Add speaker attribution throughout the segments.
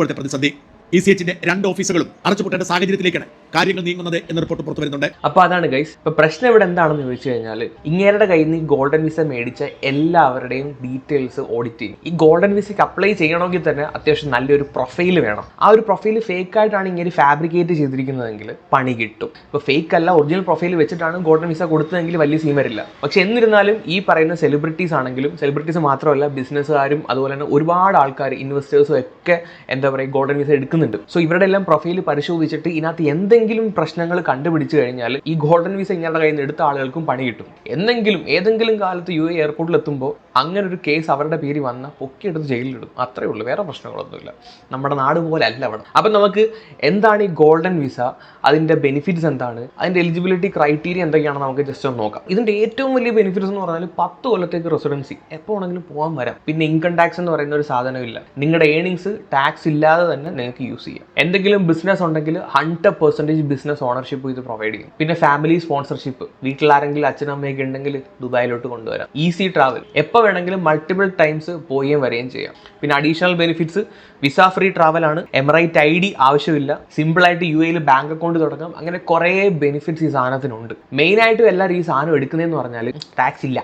Speaker 1: ഇപ്പോഴത്തെ പ്രതിസന്ധി ECHന്റെ 2 ഓഫീസുകളും അടച്ചുപൂട്ടേണ്ട സാഹചര്യത്തിലേക്കാണ് കാര്യങ്ങൾ നീങ്ങുന്നത് എന്ന റിപ്പോർട്ട് പുറത്തു വരുന്നുണ്ട്.
Speaker 2: അപ്പോൾ അതാണ് ഗൈസ്. ഇപ്പോൾ പ്രശ്നം ഇവിടെ എന്താണെന്ന് ചോദിച്ചു കഴിഞ്ഞാൽ, ഇങ്ങേരുടെ കയ്യിൽ നിന്ന് ഈ ഗോൾഡൻ വിസ മേടിച്ച എല്ലാവരുടെയും ഡീറ്റെയിൽസ് ഓഡിറ്റ് ചെയ്യും. ഈ ഗോൾഡൻ വിസയ്ക്ക് അപ്ലൈ ചെയ്യണമെങ്കിൽ തന്നെ അത്യാവശ്യം നല്ലൊരു പ്രൊഫൈൽ വേണം. ആ ഒരു പ്രൊഫൈൽ ഫേക്ക് ആയിട്ടാണ് ഇങ്ങനെ ഫാബ്രിക്കേറ്റ് ചെയ്തിരിക്കുന്നതെങ്കിൽ പണി കിട്ടും. ഇപ്പോൾ ഫേക്ക് അല്ല, ഒറിജിനൽ പ്രൊഫൈൽ വെച്ചിട്ടാണ് ഗോൾഡൻ വിസ കൊടുത്തതെങ്കിൽ വലിയ സീൻ വരില്ല. പക്ഷെ എന്നിരുന്നാലും ഈ പറയുന്ന സെലിബ്രിറ്റീസ് ആണെങ്കിലും, സെലിബ്രിറ്റീസ് മാത്രമല്ല ബിസിനസ്സുകാരും അതുപോലെ തന്നെ ഒരുപാട് ആൾക്കാർ ഇൻവെസ്റ്റേഴ്സും ഒക്കെ എന്താ പറയുക ഗോൾഡൻ വിസ എടുക്കുന്നുണ്ട്. സോ ഇവരുടെ എല്ലാം പ്രൊഫൈൽ പരിശോധിച്ചിട്ട് ഇതിനകത്ത് എന്തെങ്കിലും പ്രശ്നങ്ങൾ കണ്ടുപിടിച്ചു കഴിഞ്ഞാൽ ഈ ഗോൾഡൻ വിസ ഇങ്ങയുടെ കയ്യിൽ നിന്ന് എടുത്ത ആളുകൾക്കും പണി കിട്ടും. ഏതെങ്കിലും കാലത്ത് UAE എയർപോർട്ടിൽ എത്തുമ്പോൾ അങ്ങനെ ഒരു കേസ് അവരുടെ പേര് വന്നാൽ പൊക്കിയെടുത്ത് ജയിലിലിടും. അത്രേ ഉള്ളൂ, വേറെ പ്രശ്നങ്ങളൊന്നുമില്ല. നമ്മുടെ നാട് പോലെ അല്ല അവിടെ. അപ്പം നമുക്ക് എന്താണ് ഈ ഗോൾഡൻ വിസ, അതിൻ്റെ ബെനിഫിറ്റ്സ് എന്താണ്, അതിൻ്റെ എലിജിബിലിറ്റി ക്രൈറ്റീരിയ എന്തൊക്കെയാണെന്ന് നമുക്ക് ജസ്റ്റ് ഒന്ന് നോക്കാം. ഇതിൻ്റെ ഏറ്റവും വലിയ ബെനിഫിറ്റ്സ് എന്ന് പറഞ്ഞാൽ 10 കൊല്ലത്തേക്ക് റെസിഡൻസി, എപ്പോൾ വേണമെങ്കിലും പോകാൻ വരാം. പിന്നെ ഇൻകം ടാക്സ് എന്ന് പറയുന്ന ഒരു സാധനമില്ല. നിങ്ങളുടെ ഏണിങ്സ് ടാക്സ് ഇല്ലാതെ തന്നെ നിങ്ങൾക്ക് യൂസ് ചെയ്യാം. എന്തെങ്കിലും ബിസിനസ് ഉണ്ടെങ്കിൽ 100% ബിസിനസ് ഓണർഷിപ്പ് ഇത് പ്രൊവൈഡ് ചെയ്യും. പിന്നെ ഫാമിലി സ്പോൺസർഷിപ്പ്, വീട്ടിലാരെങ്കിലും അച്ഛനും അമ്മയൊക്കെ ഉണ്ടെങ്കിൽ ദുബായിലോട്ട് കൊണ്ടുവരാം. ഈസി ട്രാവൽ, എപ്പോൾ വേണമെങ്കിലും മൾട്ടിപ്പിൾ ടൈംസ് പോവുകയും വരികയും ചെയ്യാം. പിന്നെ additional benefits, visa free travel ആണ്, എമിറേറ്റ് ID ആവശ്യമില്ല, സിമ്പിളായിട്ട് UAE ബാങ്ക് അക്കൗണ്ട് തുടങ്ങാം. അങ്ങനെ കുറേ ബെനിഫിറ്റ്സ് ഈ സാധനത്തിനുണ്ട്. മെയിനായിട്ടും എല്ലാവരും ഈ സാധനം എടുക്കുന്നതെന്ന് പറഞ്ഞാൽ ടാക്സ് ഇല്ല,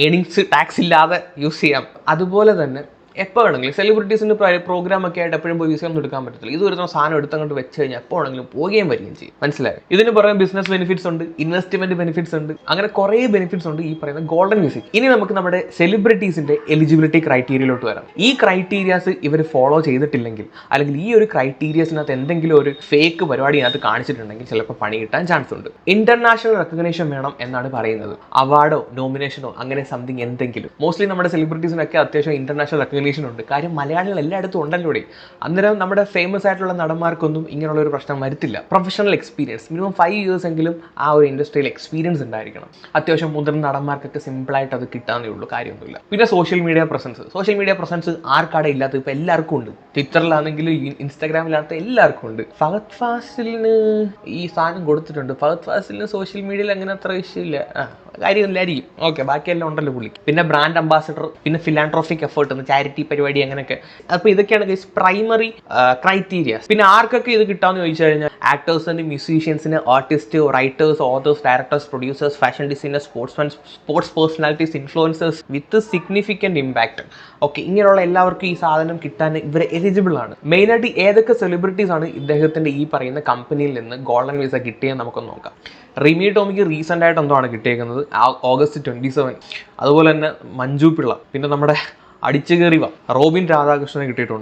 Speaker 2: ഏണിങ്സ് ടാക്സ് ഇല്ലാതെ യൂസ് ചെയ്യാം. അതുപോലെ തന്നെ എപ്പോൾ വേണമെങ്കിലും സെലിബ്രിറ്റീസിൻ്റെ പ്രോഗ്രാം ഒക്കെ ആയിട്ട് എപ്പോഴും പോയി വിസ ഒന്നും എടുക്കാൻ പറ്റത്തില്ല. ഇത് ഒരു സാധനം എടുത്തങ്ങോട്ട് വെച്ച് കഴിഞ്ഞാൽ എപ്പോൾ വേണമെങ്കിലും പോവുകയും വരികയും ചെയ്യും. മനസ്സിലായി? ഇതിന് പുറമെ ബിസിനസ് ബെനിഫിറ്റ്സ് ഉണ്ട്, ഇൻവെസ്റ്റ്മെന്റ് ബെനിഫിറ്റ്സ് ഉണ്ട്, അങ്ങനെ കുറേ ബെനിഫിറ്റ്സ് ഉണ്ട് ഈ പറയുന്ന ഗോൾഡൻ വിസയ്ക്ക്. ഇനി നമുക്ക് നമ്മുടെ സെലിബ്രിറ്റീസിന്റെ എലിജിബിലിറ്റി ക്രൈറ്റീരിയയിലോട്ട് വരാം. ഈ ക്രൈറ്റീരിയാസ് ഇവർ ഫോളോ ചെയ്തിട്ടില്ലെങ്കിൽ, അല്ലെങ്കിൽ ഈ ഒരു ക്രൈറ്റീരിയസിനകത്ത് എന്തെങ്കിലും ഒരു ഫേക്ക് പരിപാടി ഇതിനകത്ത് കാണിച്ചിട്ടുണ്ടെങ്കിൽ ചിലപ്പോൾ പണി കിട്ടാൻ ചാൻസ് ഉണ്ട്. ഇന്റർനാഷണൽ റെക്കഗ്നേഷൻ വേണം എന്നാണ് പറയുന്നത്. അവാർഡോ നോമിനേഷനോ അങ്ങനെ സംതിങ് എന്തെങ്കിലും. മോസ്റ്റ്ലി നമ്മുടെ സെലിബ്രിറ്റീസിനൊക്കെ അത്യാവശ്യം ഇന്റർനാഷണൽ റെക്കഗ്നേഷൻ ഉണ്ട്. കാര്യം മലയാളികൾ എല്ലായിടത്തും ഉണ്ടല്ലോ. അന്നേരം നമ്മുടെ ഫേമസ് ആയിട്ടുള്ള നടന്മാർക്കൊന്നും ഇങ്ങനെയുള്ള ഒരു പ്രശ്നം വരത്തില്ല. പ്രൊഫഷണൽ എക്സ്പീരിയൻസ് മിനിമം 5 years എങ്കിലും ആ ഒരു ഇൻഡസ്ട്രിയിൽ എക്സ്പീരിയൻസ് ഉണ്ടായിരിക്കണം. അത്യാവശ്യം മുതിർന്ന നടന്മാർക്കൊക്കെ സിമ്പിളായിട്ട് അത് കിട്ടാനേ ഉള്ളൂ, കാര്യമൊന്നുമില്ല. പിന്നെ സോഷ്യൽ മീഡിയ പ്രസൻസ് ആർക്കാടെ ഇല്ലാത്ത ഇപ്പം എല്ലാവർക്കും ഉണ്ട്. ട്വിറ്ററിലാണെങ്കിലും ഇൻസ്റ്റാഗ്രാമിലാണെങ്കിലും എല്ലാവർക്കും ഉണ്ട്. ഫഹദ് ഫാസിലിന് ഈ സാധനം കൊടുത്തിട്ടുണ്ട്. ഫഹദ് ഫാസിലിന് സോഷ്യൽ മീഡിയയിൽ അങ്ങനെ അത്ര ഇഷ്യമില്ല, കാര്യമില്ലായിരിക്കും. ഓക്കെ, ബാക്കിയെല്ലാം ഉണ്ടല്ലോ പുള്ളിക്ക്. പിന്നെ ബ്രാൻഡ് അംബാസിഡർ, പിന്നെ ഫിലാൻട്രോഫിക് എഫേർട്ട്, ചാരിറ്റി പരിപാടി, അങ്ങനെയൊക്കെ. അപ്പോൾ ഇതൊക്കെയാണ് ഗൈസ് പ്രൈമറി ക്രൈറ്റീരിയാസ്. പിന്നെ ആർക്കൊക്കെ ഇത് കിട്ടാമെന്ന് ചോദിച്ചു കഴിഞ്ഞാൽ ആക്ടേഴ്സിന്, മ്യൂസീഷ്യൻസിന്, artist, writers, authors, directors, producers, fashion designers, sports personalities, influencers with significant impact. Okay, ഇങ്ങനെയുള്ള എല്ലാവർക്കും ഈ സാധനം കിട്ടാൻ ഇവർ എലിജിബിൾ ആണ്. മെയിനായിട്ട് ഏതൊക്കെ സെലിബ്രിറ്റീസ് ആണ് ഇദ്ദേഹത്തിൻ്റെ ഈ പറയുന്ന കമ്പനിയിൽ നിന്ന് ഗോൾഡൻ വിസ കിട്ടിയെന്ന് നമുക്കൊന്ന് നോക്കാം. റിമി ടോമിക്ക് റീസെൻ്റ് ആയിട്ട് എന്തോ ആണ് കിട്ടിയേക്കുന്നത്, August 27. അതുപോലെ തന്നെ മഞ്ജു പിള്ള, പിന്നെ നമ്മുടെ അടിച്ചു കയറിവ റോബിൻ രാധാകൃഷ്ണനെ കിട്ടിയിട്ടുണ്ട്.